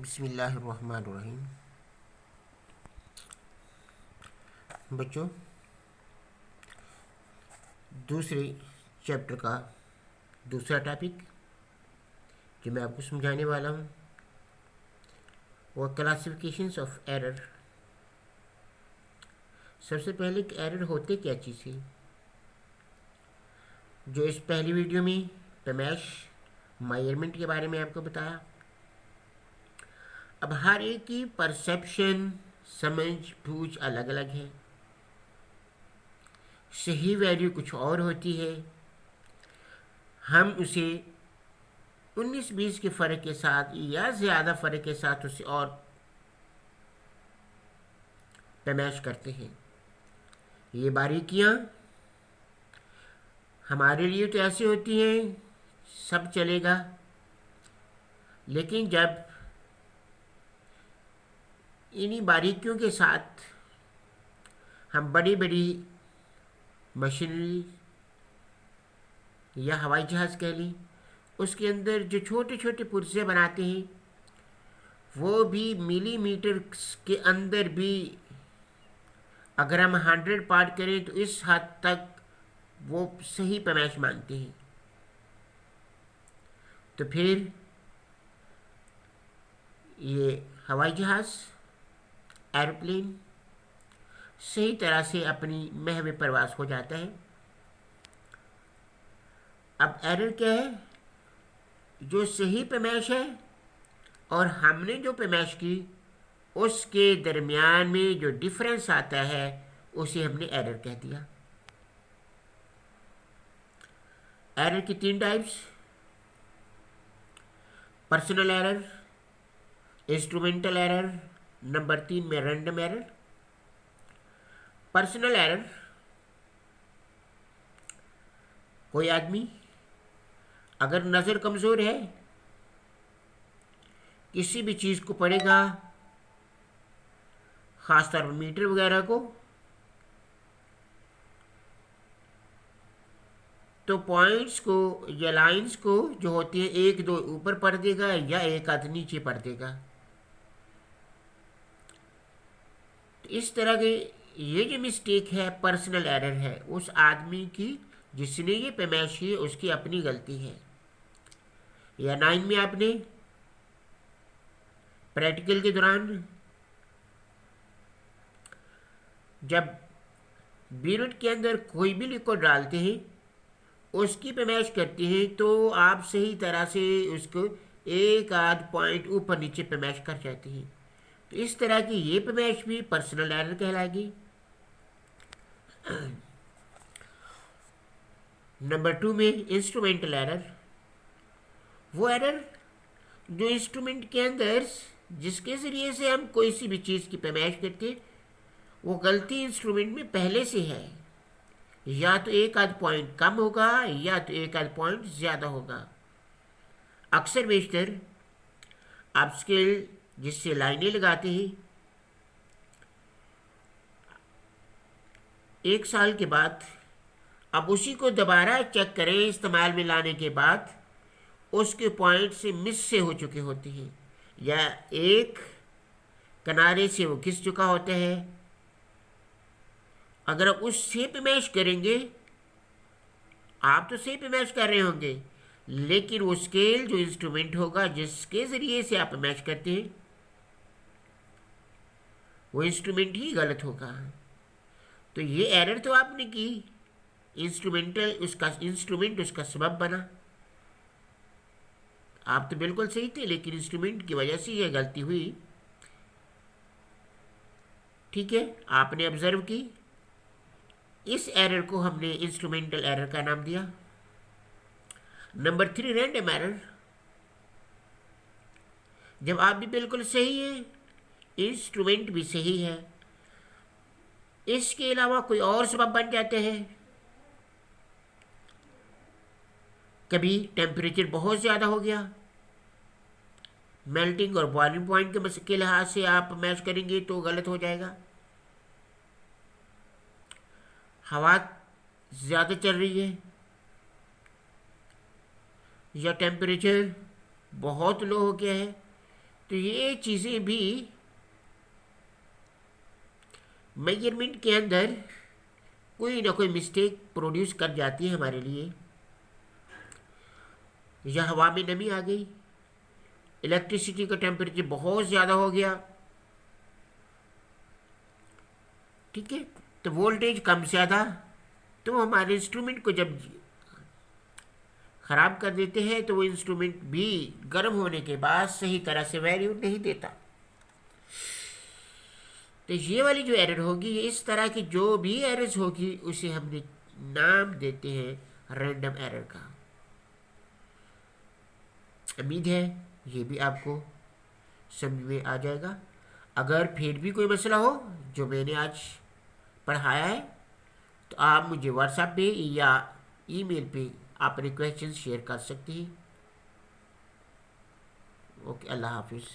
बिस्मिल्लाहिर्रहमानिर्रहीम। बच्चों, दूसरे चैप्टर का दूसरा टॉपिक जो मैं आपको समझाने वाला हूँ वह क्लासिफिकेशंस ऑफ एरर। सबसे पहले कि एरर होते क्या चीज़ है। जो इस पहली वीडियो में पैमाइश मेजरमेंट के बारे में आपको बताया। अब हर एक की परसेप्शन समझ बूझ अलग अलग है। सही वैल्यू कुछ और होती है। हम उसे 19-20 के फ़र्क के साथ या ज़्यादा फ़र्क के साथ उसे और पैमाइश करते हैं। ये बारीकियाँ हमारे लिए तो ऐसी होती हैं सब चलेगा, लेकिन जब इन्हीं बारीकियों के साथ हम बड़ी बड़ी मशीनरी या हवाई जहाज़ कह ली, उसके अंदर जो छोटे छोटे पुर्जे बनाते हैं वो भी मिलीमीटर के अंदर भी अगर हम 100 पार्ट करें तो इस हद तक वो सही पैमाइश मानते हैं। तो फिर ये हवाई जहाज़ एरोप्लेन सही तरह से अपनी महवे परवास हो जाता है। अब एरर क्या है? जो सही पैमाइश है और हमने जो पैमाइश की उसके दरमियान में जो डिफरेंस आता है उसे हमने एरर कह दिया। एरर की 3 types: personal error, instrumental error, number 3 में रैंडम एरर। पर्सनल एरर, कोई आदमी अगर नज़र कमज़ोर है किसी भी चीज़ को पढ़ेगा, ख़ासतौर पर मीटर वगैरह को, तो पॉइंट्स को या लाइंस को जो होती है 1-2 ऊपर पढ़ देगा या 1 आध नीचे पढ़ देगा। तो इस तरह के ये जो मिस्टेक है पर्सनल एरर है उस आदमी की जिसने ये पैमाइश की उसकी अपनी गलती है। या 9 में आपने प्रैक्टिकल के दौरान जब बीरुट के अंदर कोई भी लिक्विड डालते हैं उसकी पैमाइश करते हैं तो आप सही तरह से उसको 1 आध पॉइंट ऊपर नीचे पैमाइश कर जाते हैं। तो इस तरह की ये पैमाइश भी पर्सनल एरर कहलाएगी। नंबर 2 में इंस्ट्रूमेंटल एरर, वो एरर जो इंस्ट्रूमेंट के अंदर जिसके ज़रिए से हम कोई सी भी चीज़ की पैमाइश करते वो गलती इंस्ट्रूमेंट में पहले से है। या तो 1 आध पॉइंट कम होगा या तो 1 आध पॉइंट ज़्यादा होगा। अक्सर बेशतर आप स्केल जिससे लाइनें लगाते हैं 1 साल के बाद अब उसी को दोबारा चेक करें इस्तेमाल में लाने के बाद उसके पॉइंट से मिस से हो चुके होते हैं या एक किनारे से वो घिस चुका होता है। अगर आप उससे पैमाइश करेंगे आप तो सही पैमाइश कर रहे होंगे, लेकिन वो स्केल जो इंस्ट्रूमेंट होगा जिसके ज़रिए से आप पैमाइश करते हैं वो इंस्ट्रूमेंट ही गलत होगा। तो ये एरर तो आपने की, इंस्ट्रूमेंट उसका सबब बना। आप तो बिल्कुल सही थे लेकिन इंस्ट्रूमेंट की वजह से ये गलती हुई। ठीक है, आपने ऑब्जर्व की। इस एरर को हमने इंस्ट्रूमेंटल एरर का नाम दिया। नंबर 3 रैंडम एरर, जब आप भी बिल्कुल सही है इंस्ट्रूमेंट भी सही है इसके अलावा कोई और सबब बन जाते हैं। कभी टेम्परेचर बहुत ज़्यादा हो गया, मेल्टिंग और बॉइलिंग पॉइंट के लिहाज से आप मैच करेंगे तो गलत हो जाएगा। हवा ज़्यादा चल रही है या टेम्परेचर बहुत लो हो गया है तो ये चीज़ें भी मेजरमेंट के अंदर कोई ना कोई मिस्टेक प्रोड्यूस कर जाती है हमारे लिए। या हवा में नमी आ गई, इलेक्ट्रिसिटी का टेम्परेचर बहुत ज़्यादा हो गया, ठीक है, तो वोल्टेज कम ज़्यादा, तो हमारे इंस्ट्रूमेंट को जब ख़राब कर देते हैं तो वो इंस्ट्रूमेंट भी गर्म होने के बाद सही तरह से वैल्यू नहीं देता। तो ये वाली जो एरर होगी, ये इस तरह की जो भी एरर्स होगी उसे हमने नाम देते हैं रैंडम एरर का। उम्मीद है ये भी आपको समझ में आ जाएगा। अगर फिर भी कोई मसला हो जो मैंने आज पढ़ाया है तो आप मुझे व्हाट्सएप पे या ईमेल पे अपने क्वेश्चन शेयर कर सकते हैं। ओके, अल्लाह हाफिज़।